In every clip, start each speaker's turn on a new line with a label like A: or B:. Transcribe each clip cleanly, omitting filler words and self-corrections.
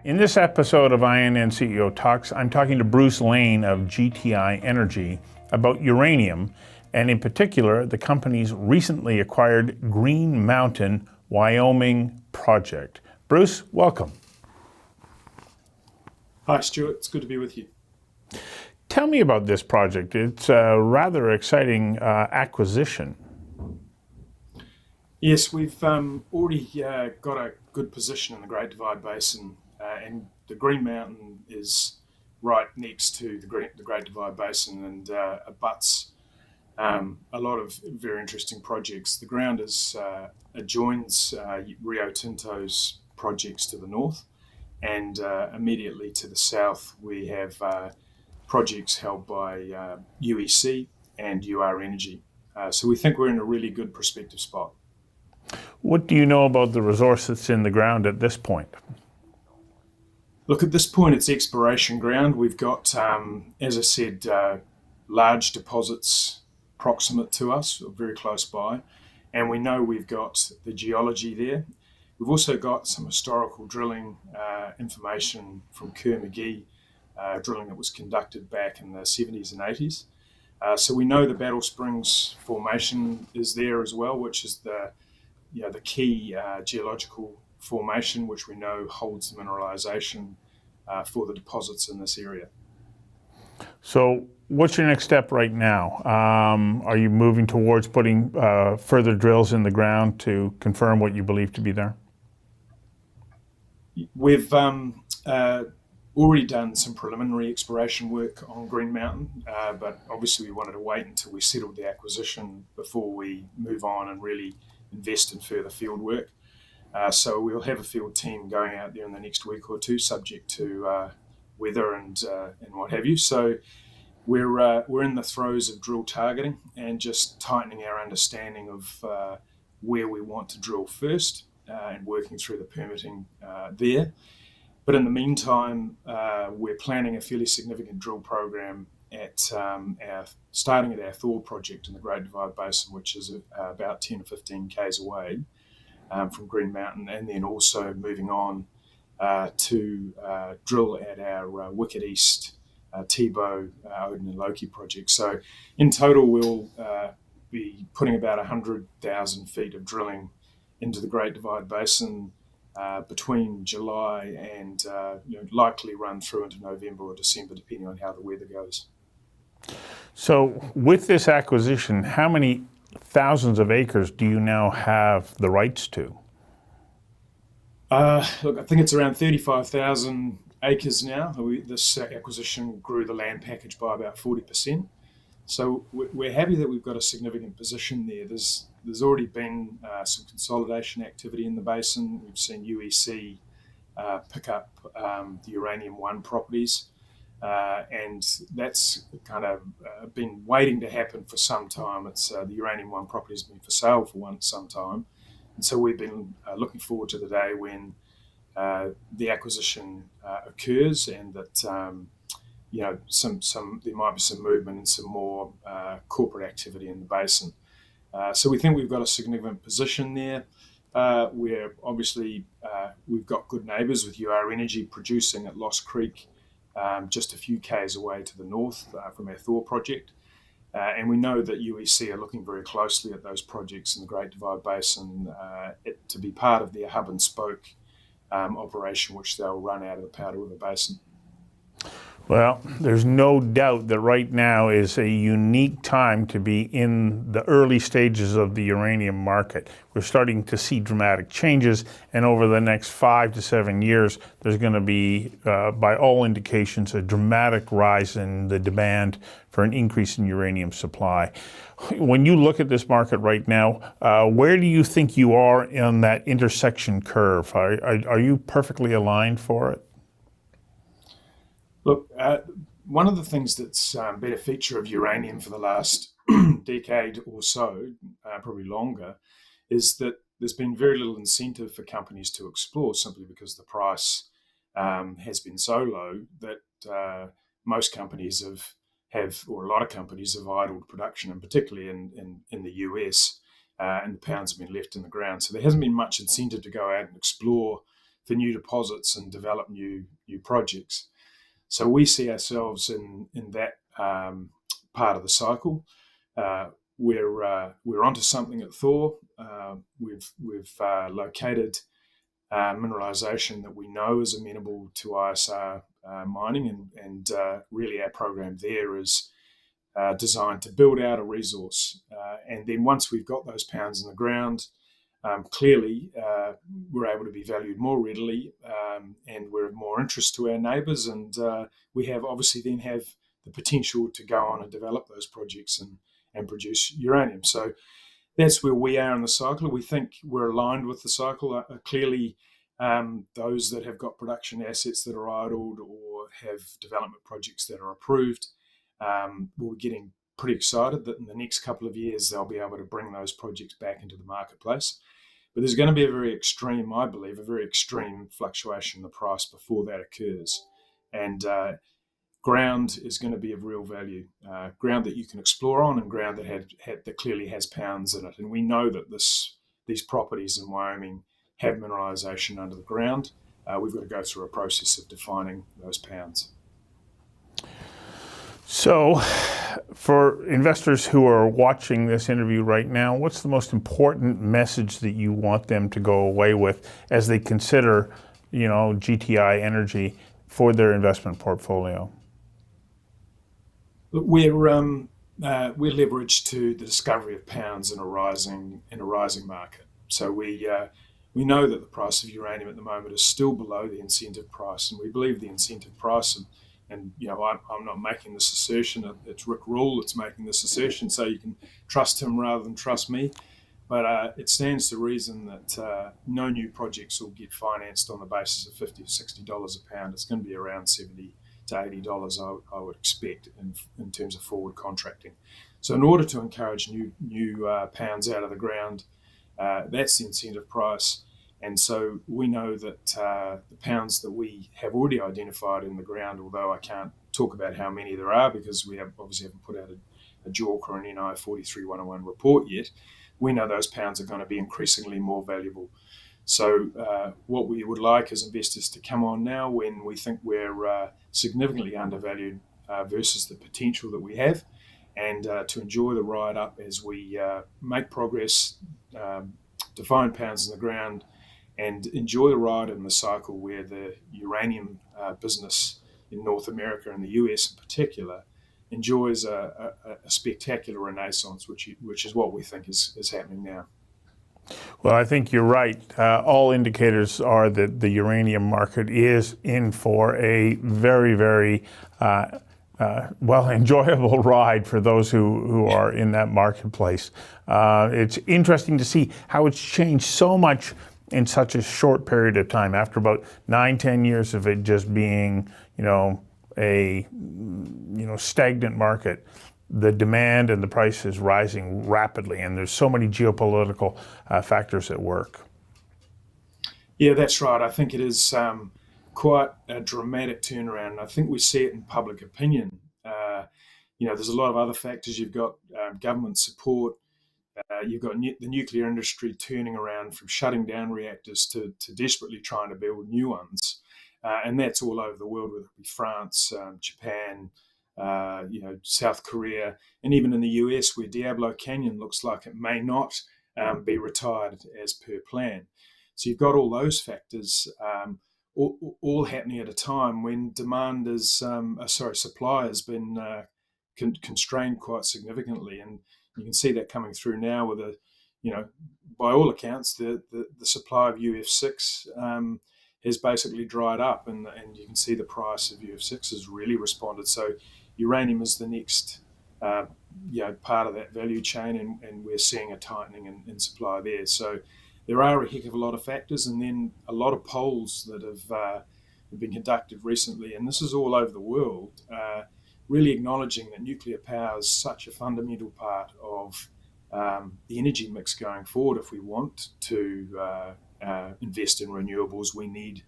A: In this episode of INN CEO Talks, I'm talking to Bruce Lane of GTI Energy about uranium, and in particular, the company's recently acquired Green Mountain, Wyoming project. Bruce, welcome.
B: Hi, Stuart. It's good to be with you.
A: Tell me about this project. It's a rather exciting acquisition.
B: Yes, we've already got a good position in the Great Divide Basin, and the Green Mountain is right next to the Great Divide Basin and abuts a lot of very interesting projects. The ground adjoins Rio Tinto's projects to the north, and immediately to the south we have projects held by UEC and Uranium. So we think we're in a really good prospective spot.
A: What do you know about the resource that's in the ground at this point?
B: Look, at this point, it's exploration ground. We've got, as I said, large deposits proximate to us, or very close by, and we know we've got the geology there. We've also got some historical drilling information from Kerr-McGee, drilling that was conducted back in the 70s and 80s. So we know the Battle Springs formation is there as well, which is the key geological formation, which we know holds the mineralization for the deposits in this area.
A: So what's your next step right now? Are you moving towards putting further drills in the ground to confirm what you believe to be there?
B: We've already done some preliminary exploration work on Green Mountain, but obviously we wanted to wait until we settled the acquisition before we move on and really invest in further field work. So we'll have a field team going out there in the next week or two, subject to weather and what have you. So we're in the throes of drill targeting and just tightening our understanding of where we want to drill first and working through the permitting there. But in the meantime, we're planning a fairly significant drill program at starting at our Thor project in the Great Divide Basin, which is about 10 or 15 k's away from Green Mountain, and then also moving on to drill at our Wicked East, Tebow, Odin and Loki project. So in total, we'll be putting about 100,000 feet of drilling into the Great Divide Basin between July and likely run through into November or December, depending on how the weather goes.
A: So with this acquisition, how many thousands of acres do you now have the rights to?
B: Look, I think it's around 35,000 acres now. This acquisition grew the land package by about 40%. So we're happy that we've got a significant position there. There's already been some consolidation activity in the basin. We've seen UEC pick up the Uranium 1 properties, and that's kind of been waiting to happen for some time. It's the Uranium 1 property has been for sale for some time, and so we've been looking forward to the day when the acquisition occurs, and that there might be some movement and some more corporate activity in the basin. So we think we've got a significant position there. We're obviously we've got good neighbours with UR Energy producing at Lost Creek, just a few k's away to the north from our Thor project. And we know that UEC are looking very closely at those projects in the Great Divide Basin to be part of their hub and spoke operation, which they'll run out of the Powder River Basin.
A: Well, there's no doubt that right now is a unique time to be in the early stages of the uranium market. We're starting to see dramatic changes, and over the next 5 to 7 years, there's going to be, by all indications, a dramatic rise in the demand for an increase in uranium supply. When you look at this market right now, where do you think you are in that intersection curve? Are you perfectly aligned for it?
B: Look, one of the things that's been a feature of uranium for the last decade or so, probably longer, is that there's been very little incentive for companies to explore, simply because the price has been so low that most companies or a lot of companies have idled production, and particularly in the US, and the pounds have been left in the ground. So there hasn't been much incentive to go out and explore for new deposits and develop new projects. So we see ourselves in that part of the cycle. We're onto something at Thor. We've located mineralization that we know is amenable to ISR mining, and really our program there is designed to build out a resource. And then once we've got those pounds in the ground, clearly we're able to be valued more readily, and we're of more interest to our neighbours, and we have the potential to go on and develop those projects and produce uranium. So that's where we are in the cycle. We think we're aligned with the cycle. Clearly, those that have got production assets that are idled or have development projects that are approved, we're getting pretty excited that in the next couple of years they'll be able to bring those projects back into the marketplace. But there's going to be I believe, a very extreme fluctuation in the price before that occurs. And ground is going to be of real value, ground that you can explore on, and ground that clearly has pounds in it. And we know that these properties in Wyoming have mineralization under the ground. We've got to go through a process of defining those pounds.
A: So, for investors who are watching this interview right now, what's the most important message that you want them to go away with as they consider, GTI Energy for their investment portfolio?
B: We're leveraged to the discovery of pounds in a rising market. So we know that the price of uranium at the moment is still below the incentive price, and we believe the incentive price, and I'm not making this assertion. It's Rick Rule that's making this assertion, so you can trust him rather than trust me. But it stands to reason that no new projects will get financed on the basis of $50 or $60 a pound. It's going to be around $70 to $80, I would expect, in terms of forward contracting. So in order to encourage new pounds out of the ground, that's the incentive price. And so we know that the pounds that we have already identified in the ground, although I can't talk about how many there are because we obviously haven't put out a JORC or an NI 43-101 report yet, we know those pounds are going to be increasingly more valuable. So what we would like as investors to come on now when we think we're significantly undervalued versus the potential that we have, and to enjoy the ride up as we make progress, define pounds in the ground, and enjoy the ride in the cycle where the uranium business in North America and the US in particular enjoys a spectacular renaissance, which is what we think is happening now.
A: Well, I think you're right. All indicators are that the uranium market is in for a very, very enjoyable ride for those who are in that marketplace. It's interesting to see how it's changed so much in such a short period of time. After about 9-10 years of it just being, a stagnant market, the demand and the price is rising rapidly, and there's so many geopolitical factors at work.
B: Yeah, that's right. I think it is quite a dramatic turnaround, and I think we see it in public opinion. There's a lot of other factors. You've got government support. You've got the nuclear industry turning around from shutting down reactors to desperately trying to build new ones. And that's all over the world, whether it be France, Japan, South Korea, and even in the US, where Diablo Canyon looks like it may not be retired as per plan. So you've got all those factors all happening at a time when supply has been constrained quite significantly, and you can see that coming through now with by all accounts, the supply of UF6 has basically dried up, and you can see the price of UF6 has really responded. So uranium is the next part of that value chain, and we're seeing a tightening in supply there. So there are a heck of a lot of factors, and then a lot of polls that have been conducted recently, and this is all over the world, really acknowledging that nuclear power is such a fundamental part of the energy mix going forward. If we want to invest in renewables, we need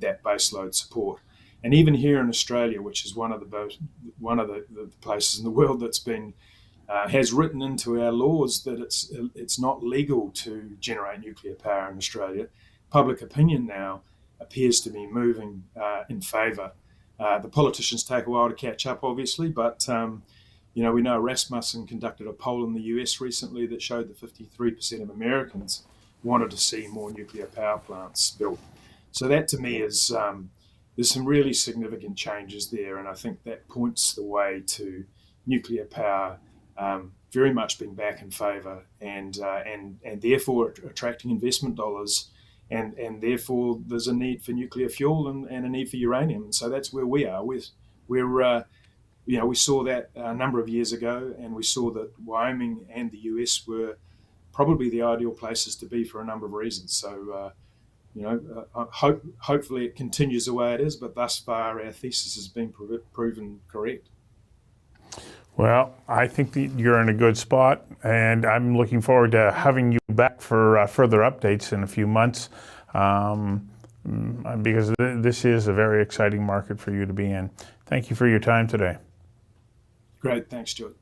B: that baseload support. And even here in Australia, which is one of the places in the world that's been has written into our laws that it's not legal to generate nuclear power in Australia, public opinion now appears to be moving in favour. The politicians take a while to catch up, obviously, but we know Rasmussen conducted a poll in the US recently that showed that 53% of Americans wanted to see more nuclear power plants built. So that, to me, is there's some really significant changes there, and I think that points the way to nuclear power very much being back in favour, and therefore attracting investment dollars, and therefore there's a need for nuclear fuel and a need for uranium. So that's where we are. We saw that a number of years ago, and we saw that Wyoming and the US were probably the ideal places to be for a number of reasons. So, hopefully it continues the way it is, but thus far our thesis has been proven correct.
A: Well, I think that you're in a good spot, and I'm looking forward to having you back for further updates in a few months, because this is a very exciting market for you to be in. Thank you for your time today.
B: Great, thanks, Stuart.